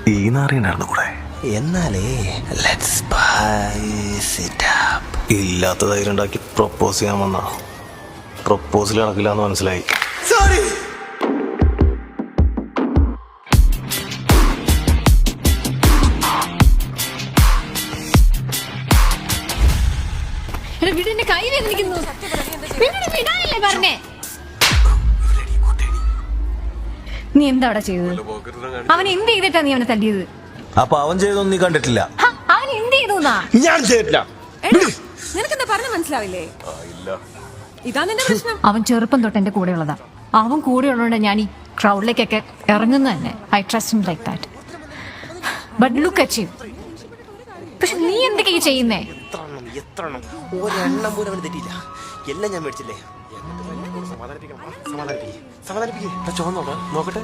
ഈ നാറിയുണ്ടായിരുന്നു കൂടെ. എന്നാലേ ലെറ്റ്സ് സ്പൈസ് ഇറ്റ് അപ്പ്. ഇല്ലാത്ത ധൈര്യം ഉണ്ടാക്കി പ്രൊപ്പോസ് ചെയ്യാൻ വന്ന പ്രൊപ്പോസൽ നടക്കില്ല എന്ന് മനസ്സിലായി. സോറി. വീടിന്റെ കൈ വേദനിക്കുന്നു. വിടാനല്ലേ പറഞ്ഞേ? നീ എന്താ അവിടെ ചെയ്തത്? അവൻ എന്ത് ചെയ്തിട്ടാ നീ അവനെ തല്ലിയത്? അപ്പൊ അവൻ ചെയ്തൊന്നും നീ കണ്ടിട്ടില്ല? അവൻ എന്ത് ചെയ്തുന്നാ? ഞാൻ ചെയ്തിട്ടില്ല. നിനക്കെന്താ പറഞ്ഞ മനസ്സിലാവില്ലേ? ഇതാ നിന്റെ പ്രശ്നം. അവൻ ചെറുപ്പം തൊട്ട് എന്റെ കൂടെ ഉള്ളതാ. അവൻ കൂടെ ഉള്ളതുകൊണ്ട് ഞാൻ ഈ ക്രൗഡിലേക്കൊക്കെ ഇറങ്ങുന്ന തന്നെ. I trust him like that. But look at you. പക്ഷെ നീ എന്തൊക്കെയാ ചെയ്യുന്നേ? ഒരെണ്ണം പോലും അവന് തെറ്റിയില്ല. എല്ലാം ഞാൻ മേടിച്ചില്ലേ. സമാധാനിപ്പിക്കണം. സമാധാനിപ്പിക്കേ. ചോന്നോട്ടെ നോക്കട്ടെ.